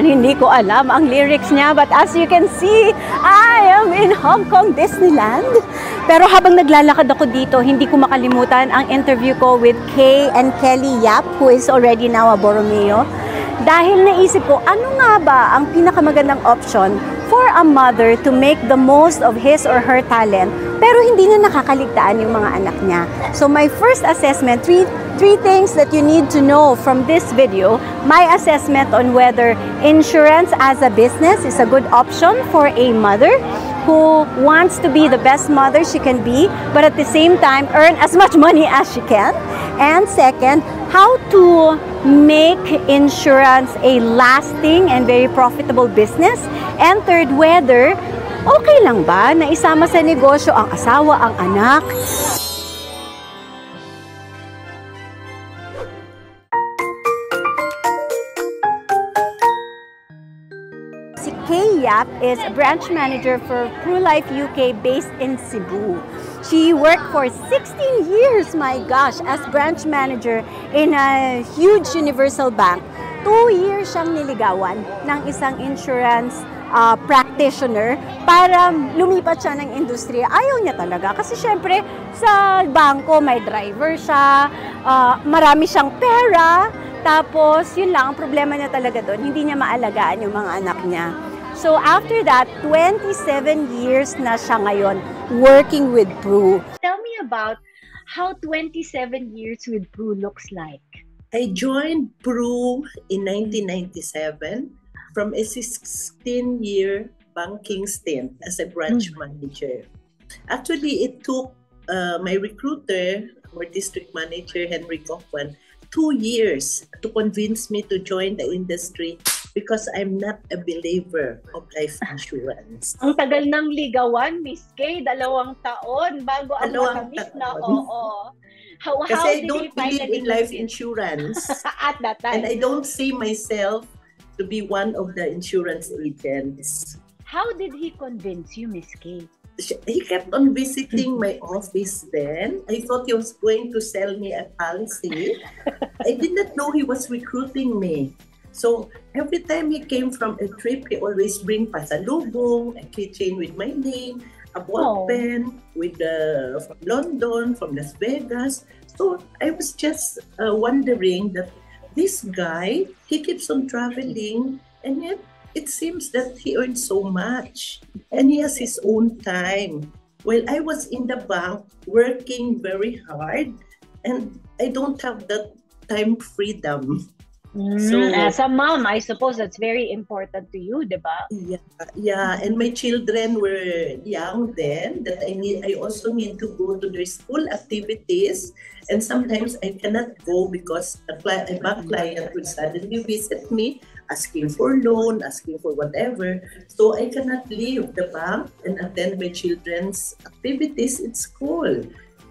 Hindi ko alam ang lyrics niya, but as you can see, I am in Hong Kong Disneyland. Pero habang naglalakad ako dito, hindi ko makalimutan ang interview ko with Kay and Kelly Yap, who is already now a Borromeo. Dahil naisip ko, ano nga ba ang pinakamagandang option for a mother to make the most of his or her talent, pero hindi na nakakaligtaan yung mga anak niya. So my first assessment, three things that you need to know from this video. My assessment on whether insurance as a business is a good option for a mother who wants to be the best mother she can be, but at the same time earn as much money as she can. And second, how to make insurance a lasting and very profitable business. And third, whether okay lang ba na isama sa negosyo ang asawa, ang anak. Si Kay Yap is a branch manager for PruLife UK based in Cebu. She worked for 16 years, my gosh, as branch manager in a huge universal bank. 2 years siyang niligawan ng isang insurance practitioner para lumipat siya ng industriya. Ayaw niya talaga kasi syempre sa bangko may driver siya, marami siyang pera, tapos yun lang, ang problema niya talaga doon, hindi niya maalagaan yung mga anak niya. So after that, 27 years na siya ngayon working with Pru. Tell me about how 27 years with Pru looks like. I joined Pru in 1997 from a 16-year banking stint as a branch manager. Actually, it took my recruiter, our district manager, Henry Cochran, 2 years to convince me to join the industry because I'm not a believer of life insurance. Ang tagal ng ligawan, Miss Kay, 2 taon bago ang matamis na oo. Kasi I don't believe in life insurance at that time. And I don't see myself to be one of the insurance agents. How did he convince you, Miss Kay? He kept on visiting my office then. I thought he was going to sell me a policy. I did not know he was recruiting me. So every time he came from a trip, he always bring pasalubong, a keychain with my name, a ball pen with from London, from Las Vegas. So I was just wondering that this guy, he keeps on traveling, and yet it seems that he earns so much and he has his own time. Well, I was in the bank working very hard and I don't have that time freedom. So, as a mom, I suppose that's very important to you, diba? Yeah, and my children were young then. That I also need to go to their school activities, and sometimes I cannot go because a bank client will suddenly visit me, asking for loan, asking for whatever. So I cannot leave the bank and attend my children's activities in school.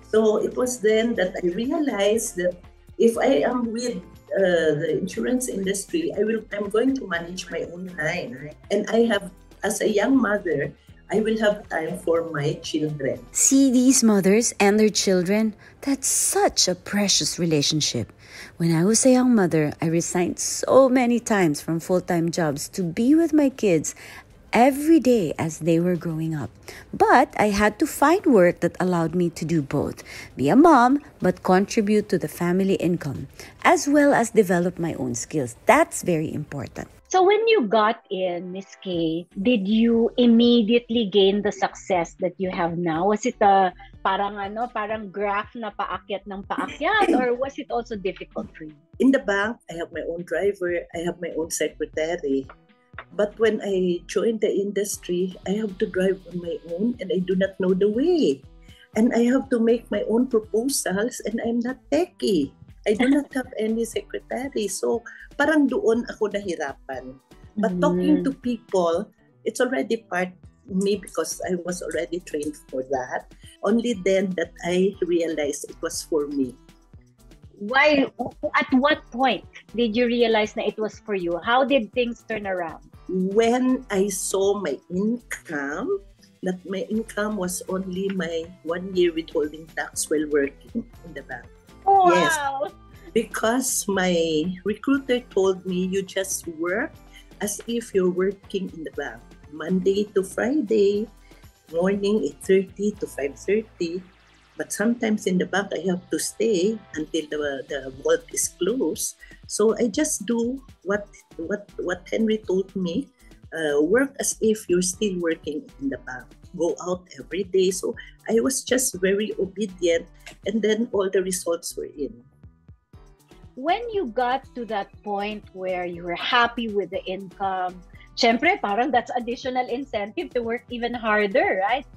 So it was then that I realized that if I am with the insurance industry, I'm going to manage my own time. And I have, as a young mother, I will have time for my children. See these mothers and their children? That's such a precious relationship. When I was a young mother, I resigned so many times from full-time jobs to be with my kids every day as they were growing up. But I had to find work that allowed me to do both. Be a mom, but contribute to the family income, as well as develop my own skills. That's very important. So when you got in, Miss Kay, did you immediately gain the success that you have now? Was it parang graph na paakyat ng paakyat, or was it also difficult for you? In the bank, I have my own driver, I have my own secretary. But when I joined the industry, I have to drive on my own and I do not know the way. And I have to make my own proposals and I'm not techie. I do not have any secretary. So parang doon ako nahirapan. But talking to people, it's already part of me because I was already trained for that. Only then that I realized it was for me. Why? At what point did you realize that it was for you? How did things turn around? When I saw my income, that my income was only my 1 year withholding tax while working in the bank. Wow! Yes. Because my recruiter told me you just work as if you're working in the bank. Monday to Friday, morning 8:30 to 5:30. But sometimes in the bank, I have to stay until the vault is closed. So I just do what Henry told me. Work as if you're still working in the bank. Go out every day. So I was just very obedient, and then all the results were in. When you got to that point where you were happy with the income, syempre, parang that's additional incentive to work even harder, right?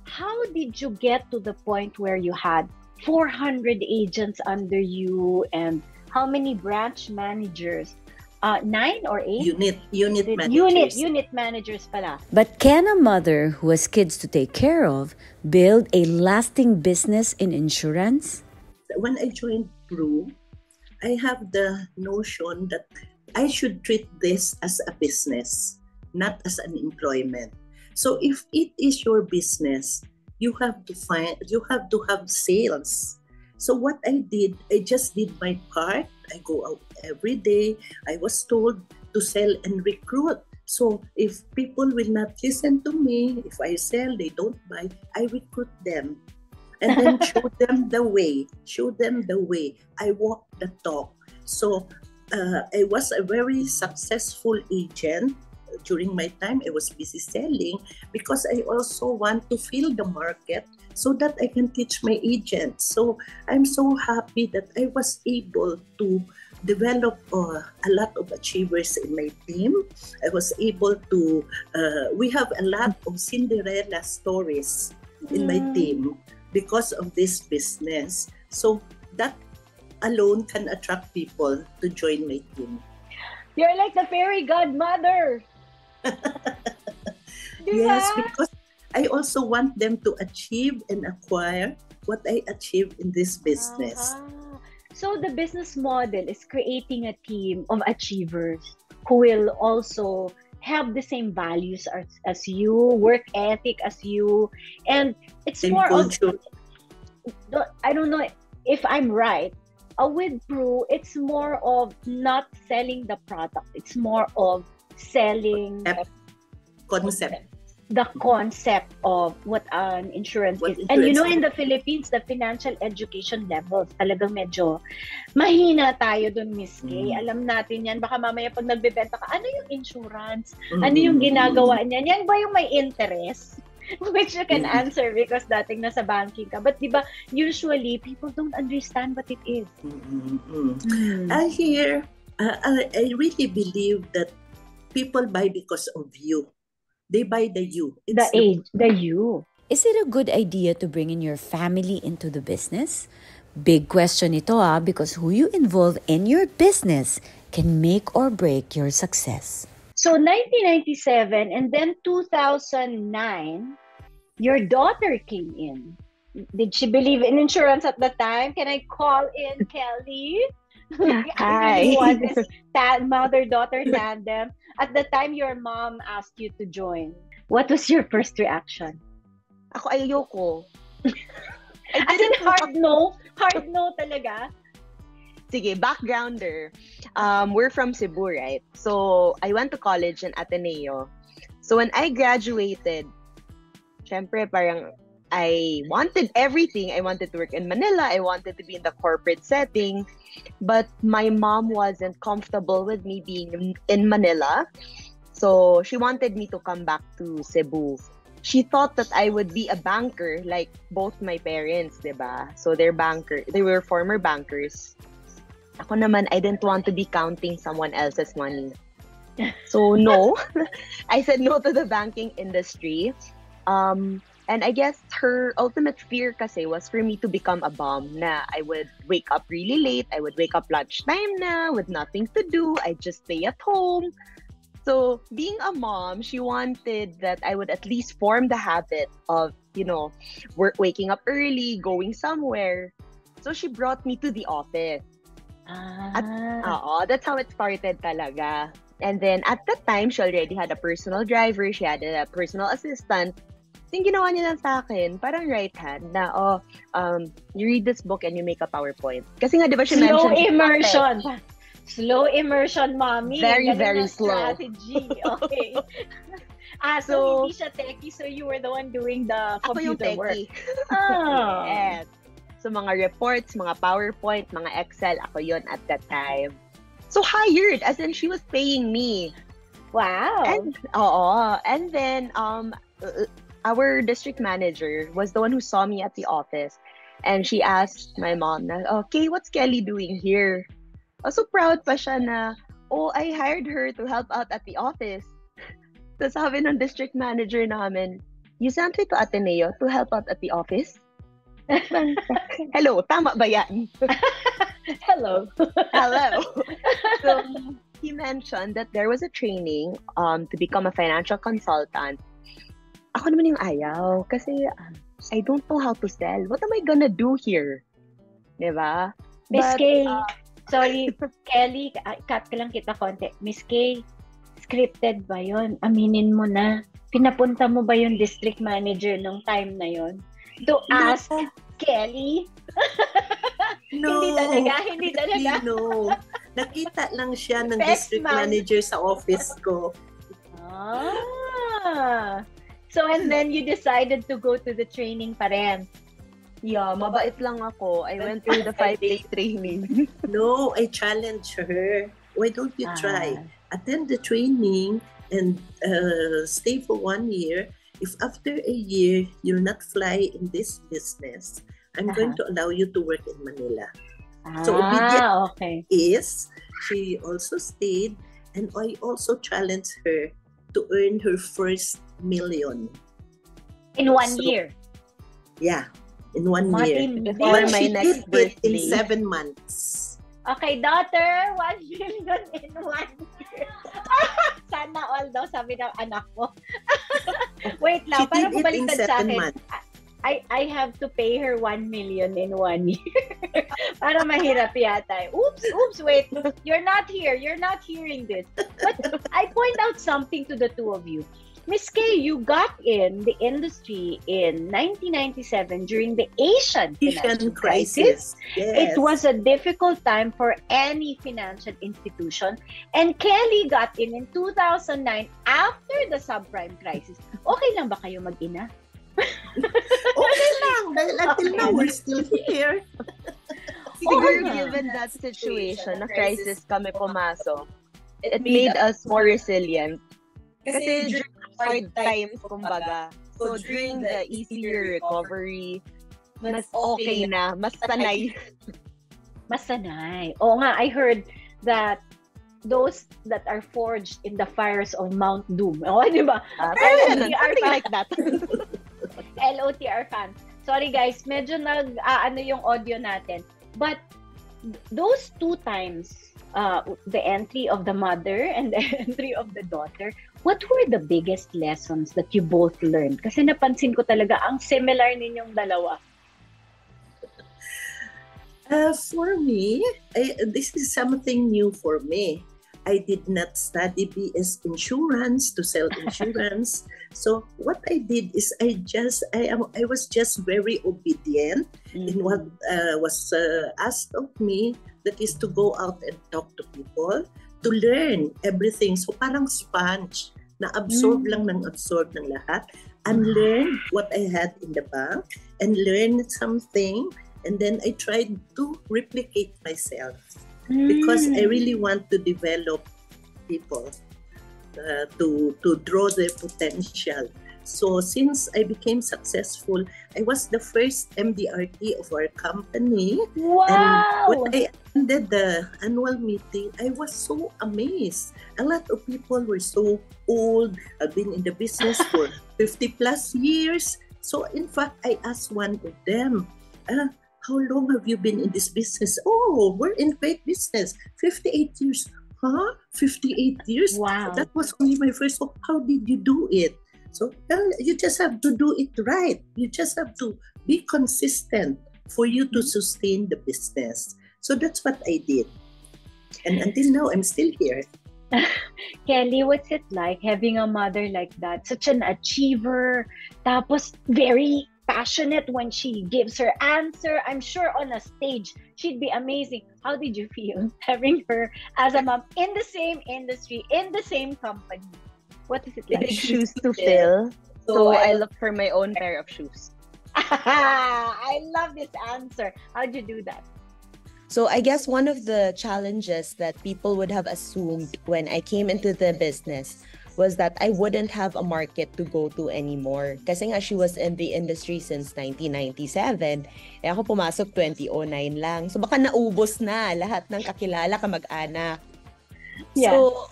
How did you get to the point where you had 400 agents under you and how many branch managers? 9 or 8? Unit managers. Unit managers pala. But can a mother who has kids to take care of build a lasting business in insurance? When I joined Pru, I have the notion that I should treat this as a business, not as an employment. So if it is your business, you have to have sales. So what I did, I just did my part. I go out every day. I was told to sell and recruit. So if people will not listen to me, if I sell, they don't buy, I recruit them. And then show them the way. I walk the talk. So I was a very successful agent. During my time, I was busy selling because I also want to feel the market so that I can teach my agents. So I'm so happy that I was able to develop a lot of achievers in my team. I was able to, we have a lot of Cinderella stories in my team because of this business. So that alone can attract people to join my team. You're like the fairy godmother. Yes, because I also want them to achieve and acquire what I achieved in this business. So the business model is creating a team of achievers who will also have the same values as you, work ethic as you, and it's Same more culture. of, I don't know if I'm right, with Pru, it's more of not selling the product. It's more of selling Concept. the concept of what an insurance What is. And you know, insurance in the Philippines, the financial education levels talagang medyo mahina tayo dun, Miss Kay. Alam natin yan. Baka mamaya pag nagbebenta ka, ano yung insurance? Ano yung ginagawa niyan? Yan ba yung may interest? Which you can answer because dating nasa banking ka. But di ba, usually, people don't understand what it is. I really believe that people buy because of you. They buy the you. The age, the you. Is it a good idea to bring in your family into the business? Big question ito because who you involve in your business can make or break your success. So 1997 and then 2009, your daughter came in. Did she believe in insurance at the time? Can I call in Kelly? Hi. You want this mother-daughter tandem. At the time your mom asked you to join, what was your first reaction? Ako ayoko. As in hard no talaga. Sige, backgrounder. We're from Cebu, right? So, I went to college in Ateneo. So, when I graduated, syempre, parang I wanted everything. I wanted to work in Manila. I wanted to be in the corporate setting. But my mom wasn't comfortable with me being in Manila. So, she wanted me to come back to Cebu. She thought that I would be a banker like both my parents, diba? So, they were former bankers. Ako naman, I didn't want to be counting someone else's money. So, no. I said no to the banking industry. And I guess her ultimate fear kasi was for me to become a bum na I would wake up really late. I would wake up lunchtime na with nothing to do. I'd just stay at home. So, being a mom, she wanted that I would at least form the habit of, waking up early, going somewhere. So, she brought me to the office. That's how it started talaga. And then, at that time, she already had a personal driver. She had a personal assistant. yung ginawa niya lang sa akin, parang right hand na, you read this book and you make a PowerPoint. Kasi nga, di ba, she Slow mentioned... immersion. Slow immersion, mommy. Very, Galing very na slow. Strategy. Okay. So hindi siya techie, so you were the one doing the Ako yung computer work. techie. Oh. Yes. So, mga reports, mga PowerPoint, mga Excel, ako yon at that time. So, hired, as in, she was paying me. Wow. And then, our district manager was the one who saw me at the office. And she asked my mom, okay, what's Kelly doing here? I was so proud pa siya na, I hired her to help out at the office. So sabi ng district manager namin, you sent her to Ateneo to help out at the office? Hello, tama ba yan? Hello. So, he mentioned that there was a training to become a financial consultant. Ako naman yung ayaw kasi I don't know how to sell. What am I gonna do here? Diba? Miss K, sorry, Kelly, cut ka lang kita konti. Miss K, scripted ba yun? Aminin mo na. Pinapunta mo ba yung district manager nung time na yun? To ask Kelly? No. Hindi talaga. No. Nakita lang siya ng Best district man. manager sa office ko. So, and then you decided to go to the training pa rin. Yeah, mabait lang ako. I went through the 5-day training. No, I challenged her. Why don't you try? Attend the training and stay for 1 year. If after a year you'll not fly in this business, I'm going to allow you to work in Manila. So obedient okay. is she also stayed, and I also challenged her to earn her first million. In 1 year? Yeah, in 1 year. Before But my she next did it in birthday. 7 months. Okay, daughter, 1 million in 1 year. Sana all daw, sabi ng anak ko. Wait lang, She parang did it in bumaliktad sa 7 akin. months. I have to pay her 1 million in 1 year. Para mahirap yata. Oops, wait. You're not here. You're not hearing this. But I point out something to the two of you. Miss K, you got in the industry in 1997 during the Asian financial crisis. Yes. It was a difficult time for any financial institution. And Kelly got in 2009 after the subprime crisis. Okay lang ba kayo mag-ina? Okay lang. Dahil until now, we're still here. Siguro given that situation, na crisis kami pumasok, it made us more resilient. Kasi during hard times, kumbaga. So during the easier recovery, mas okay na, mas sanay. Mas sanay. Oo nga, I heard that those that are forged in the fires of Mount Doom. O, di ba? Something like that. LOTR fans. Sorry guys, medyo ano yung audio natin. But those 2 times, the entry of the mother and the entry of the daughter, what were the biggest lessons that you both learned? Kasi napansin ko talaga ang similar ninyong dalawa. For me, this is something new for me. I did not study BS insurance to sell insurance. So what I did is I was just very obedient in what was asked of me. That is to go out and talk to people, to learn everything. So parang sponge na absorb lang ng lahat, and learn what I had in the bank and learn something, and then I tried to replicate myself. Because I really want to develop people to draw their potential. So since I became successful, I was the first MDRT of our company. Wow! And when I ended the annual meeting, I was so amazed. A lot of people were so old. I've been in the business for 50 plus years. So in fact, I asked one of them, how long have you been in this business? Oh, we're in great business. 58 years. Huh? 58 years? Wow. That was only my first. So how did you do it? So you just have to do it right. You just have to be consistent for you to sustain the business. So that's what I did. And until now, I'm still here. Kelly, what's it like having a mother like that? Such an achiever, tapos very passionate when she gives her answer. I'm sure on a stage, she'd be amazing. How did you feel having her as a mom in the same industry, in the same company? What is it like? Big shoes to fill. So I I look for my own pair of shoes. I love this answer. How'd you do that? So I guess one of the challenges that people would have assumed when I came into the business was that I wouldn't have a market to go to anymore. Kasi nga she was in the industry since 1997. Eh ako pumasok 2009 lang. So baka naubos na lahat ng kakilala, kamag-anak. Yeah. So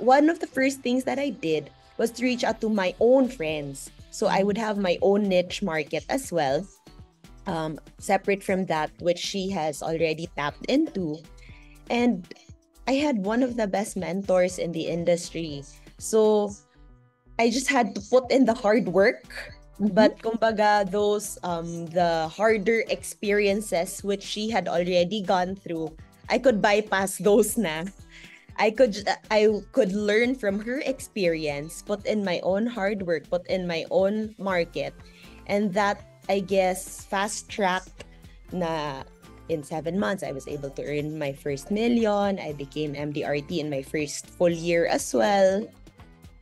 one of the first things that I did was to reach out to my own friends. So I would have my own niche market as well. Separate from that which she has already tapped into. And I had one of the best mentors in the industry. So I just had to put in the hard work. But kumbaga those the harder experiences which she had already gone through, I could bypass those na. I could learn from her experience, put in my own hard work, put in my own market, and that I guess fast-tracked na in 7 months, I was able to earn my first million. I became MDRT in my first full year as well.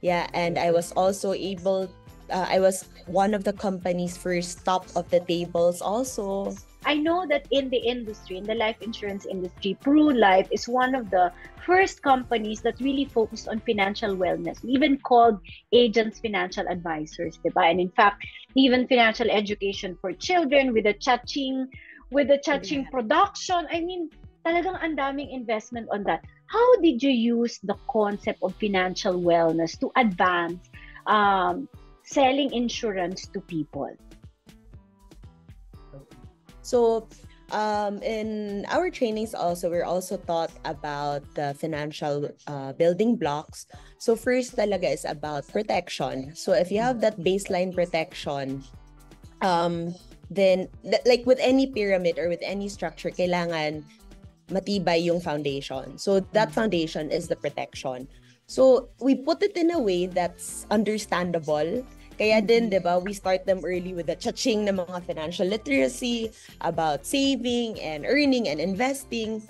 Yeah, and I was also able, I was one of the company's first top of the tables also. I know that in the industry, in the life insurance industry, Pru Life is one of the first companies that really focused on financial wellness. We even called agents financial advisors, diba? And in fact, even financial education for children with the Chaching production. I mean, talagang ang daming investment on that. How did you use the concept of financial wellness to advance selling insurance to people? So, in our trainings also, we're also taught about the financial building blocks. So first talaga is about protection. So if you have that baseline protection, then like with any pyramid or with any structure, kailangan matibay yung foundation. So that foundation is the protection. So we put it in a way that's understandable. Kaya din, di ba, we start them early with the chaching ng mga financial literacy, about saving and earning and investing.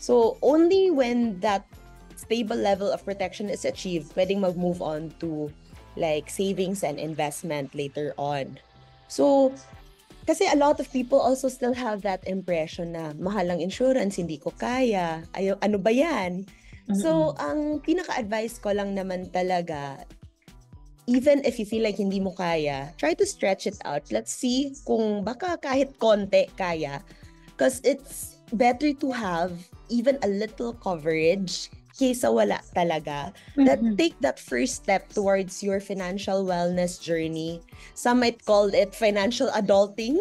So only when that stable level of protection is achieved, pwedeng mag-move on to like savings and investment later on. So, kasi a lot of people also still have that impression na mahal ang insurance, hindi ko kaya, ano ba yan? So, ang pinaka-advice ko lang naman talaga, even if you feel like hindi mo kaya, try to stretch it out. Let's see kung baka kahit konti kaya. Because it's better to have even a little coverage kaysa wala talaga. That take that first step towards your financial wellness journey. Some might call it financial adulting.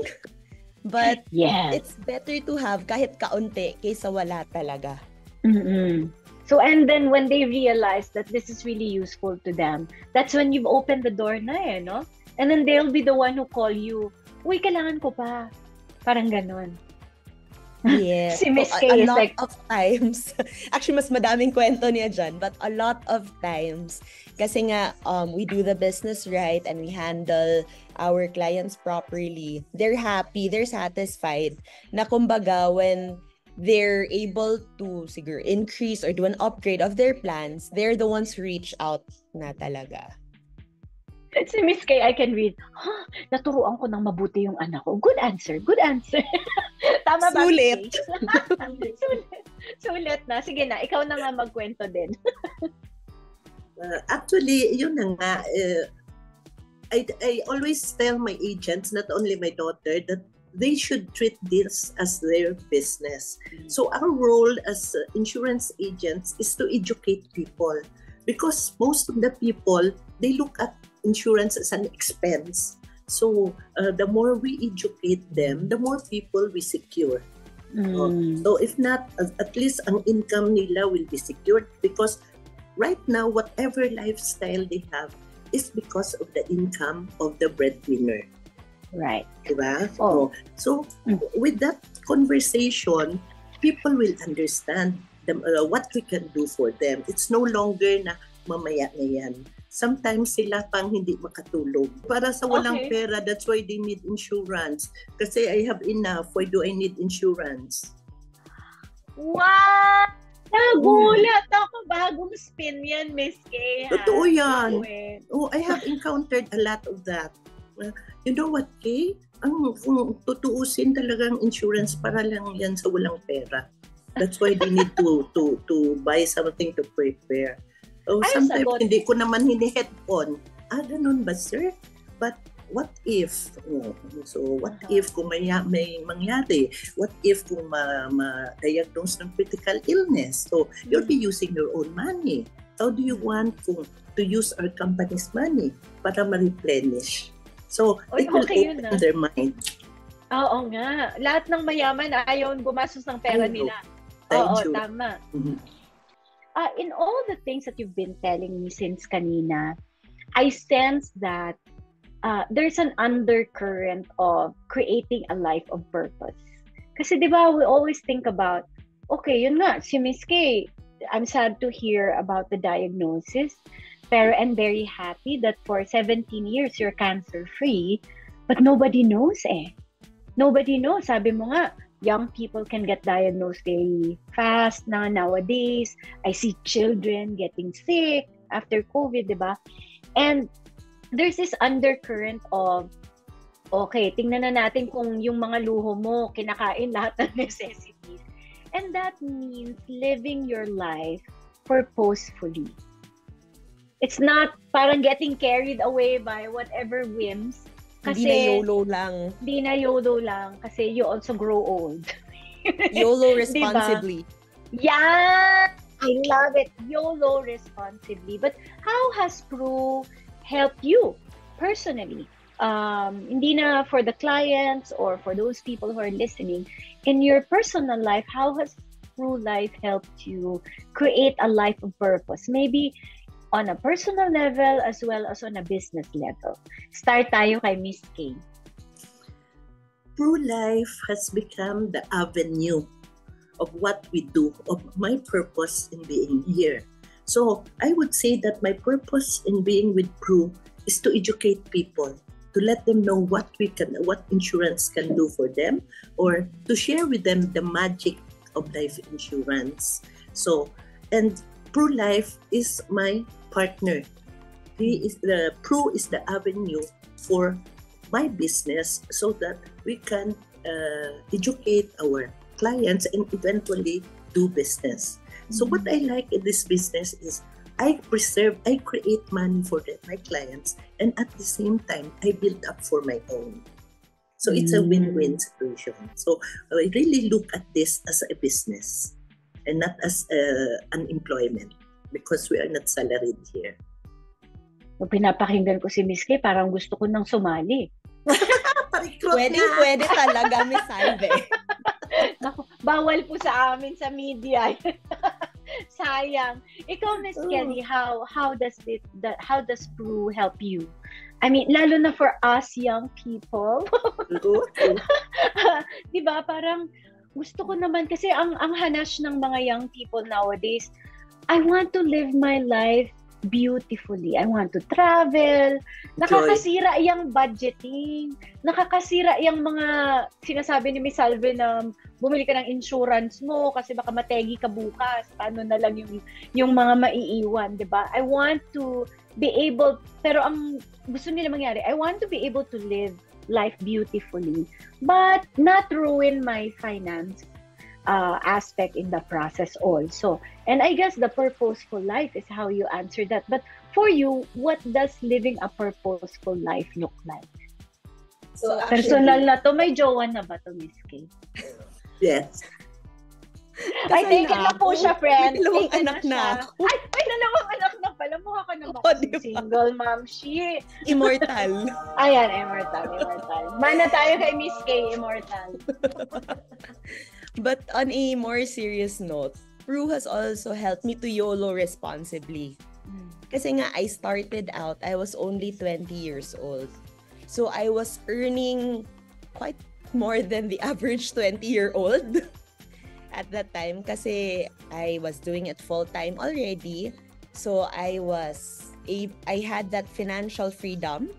But it's better to have kahit kaunti kaysa wala talaga. So, and then when they realize that this is really useful to them, that's when you've opened the door na no? And then they'll be the one who call you, uy, kailangan ko pa. Parang ganon. Yeah. Si Miss K a is lot like, of times, actually mas madaming kwento niya dyan, but a lot of times, kasi nga, we do the business right and we handle our clients properly, they're happy, they're satisfied, na kumbaga when they're able to siguro increase or do an upgrade of their plans, they're the ones who reach out na talaga. Si Miss K, I can read, naturuan ko ng mabuti yung anak ko. Good answer, good answer. Tama ba? Sulit. Sulit na. Sige na, ikaw na nga magkwento din. Actually, yun na nga. I always tell my agents, not only my daughter, that they should treat this as their business. So our role as insurance agents is to educate people, because most of the people, they look at insurance as an expense. So the more we educate them, the more people we secure. So if not, at least ang income nila will be secured, because right now, whatever lifestyle they have is because of the income of the breadwinner. Right. Diba? Oh. So with that conversation, people will understand what we can do for them. It's no longer na mamaya na yan. Sometimes sila pang hindi makatulog. Para sa walang pera, that's why they need insurance. Kasi I have enough, why do I need insurance? Wow! Nagulat ako. Bagong spin yan, Miss Kay. Totoo yan. Oh, I have encountered a lot of that. You know what, Kay? Kung tutuusin talagang insurance para lang yan sa walang pera. That's why they need to buy something to prepare. Oh, sometimes hindi ko naman hini-head-on. Ganun ba, sir? But what if? So, what if kung may mangyari? What if kung ma-diagnose ng critical illness? So, you'll be using your own money. How do you want to use our company's money para ma-replenish? So, it will open their mind. Oo nga. Lahat ng mayaman ayaw gumastos ng pera nila. Oo, tama. Mm-hmm. In all the things that you've been telling me since kanina, I sense that there's an undercurrent of creating a life of purpose. Kasi di ba, we always think about, okay, yun nga, si Miss Kay, I'm sad to hear about the diagnosis, pero I'm very happy that for 17 years you're cancer-free, but nobody knows Nobody knows. Sabi mo nga, young people can get diagnosed very fast na nowadays. I see children getting sick after COVID, di ba? And there's this undercurrent of, okay, tingnan na natin kung yung mga luho mo, kinakain lahat ng necessities. And that means living your life purposefully. It's not parang getting carried away by whatever whims. Kasi, Hindi na YOLO lang kasi you also grow old. YOLO responsibly. Diba? Yeah! I love it. YOLO responsibly. But how has Pru helped you personally? Hindi na for the clients or for those people who are listening. In your personal life, how has Pru Life helped you create a life of purpose? Maybe on a personal level as well as on a business level. Start tayo kay Miss Kay. Pru Life has become the avenue of what we do, of my purpose in being here. So I would say that my purpose in being with Pru is to educate people, to let them know what insurance can do for them, or to share with them the magic of life insurance. So, and Pru Life is my partner. Pru is the avenue for my business so that we can educate our clients and eventually do business. So what I like in this business is I create money for my clients, and at the same time, I build up for my own. So it's a win-win situation. So I really look at this as a business and not as an employment, because we are not salaried here. Nung pinapakinggan ko si Miss Kay, parang gusto ko nang sumali. Pwede talaga, Miss Salve. Naku, bawal po sa amin sa media. Sayang. Ikaw, Miss Kelly, how does Pru help you? I mean, lalo na for us young people. Diba, parang gusto ko naman kasi ang hanash ng mga young people nowadays, I want to live my life beautifully. I want to travel. Nakakasira yung budgeting. Nakakasira yung mga sinasabi ni Miss Salve na bumili ka ng insurance mo kasi baka mategi ka bukas. Paano na lang yung mga maiiwan, di ba? I want to be able, pero ang gusto nila mangyari, I want to be able to live life beautifully, but not ruin my finance aspect in the process also. And I guess the purposeful life is how you answer that. But for you, what does living a purposeful life look like? So personal na to, may jowa na ba to, Miss Kay? Yes. Ay, take it na po siya, friend. Dalawang anak na ako. Ay, dalawang anak na pala. Mukha ka naman diba? Single mom. Shit. Immortal. Ayan, immortal. Mana tayo kay Miss Kay, immortal. But on a more serious note, Pru has also helped me to YOLO responsibly. Kasi nga, I started out, I was only 20 years old. So I was earning quite more than the average 20-year-old. at that time kasi I was doing it full-time already. So I had that financial freedom.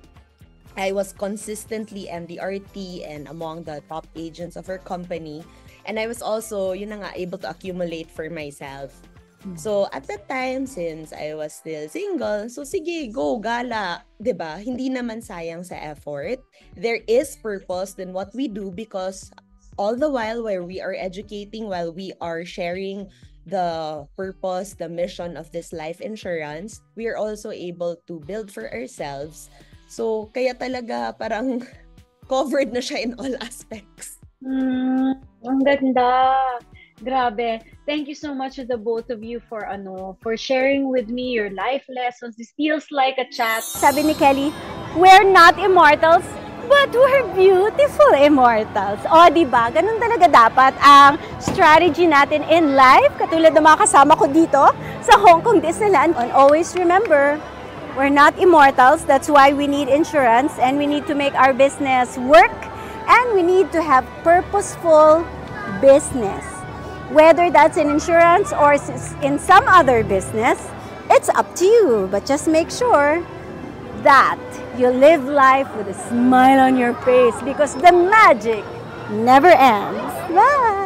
I was consistently MDRT and among the top agents of our company. And I was also, yun na nga, able to accumulate for myself. So, at that time, since I was still single, so sige, go, gala. 'Di ba? Hindi naman sayang sa effort. There is purpose in what we do because all the while we are educating, while we are sharing the purpose, the mission of this life insurance, we are also able to build for ourselves. So, kaya talaga parang covered na siya in all aspects. Ang ganda. Grabe. Thank you so much to the both of you for sharing with me your life lessons. This feels like a chat. Sabi ni Kelly, we're not immortals, but we're beautiful immortals. O, diba? Ganun talaga dapat ang strategy natin in life. Katulad ng mga kasama ko dito sa Hong Kong Disneyland. And always remember, we're not immortals. That's why we need insurance and we need to make our business work. And we need to have purposeful business. Whether that's in insurance or in some other business, it's up to you. But just make sure that you live life with a smile on your face because the magic never ends. Bye!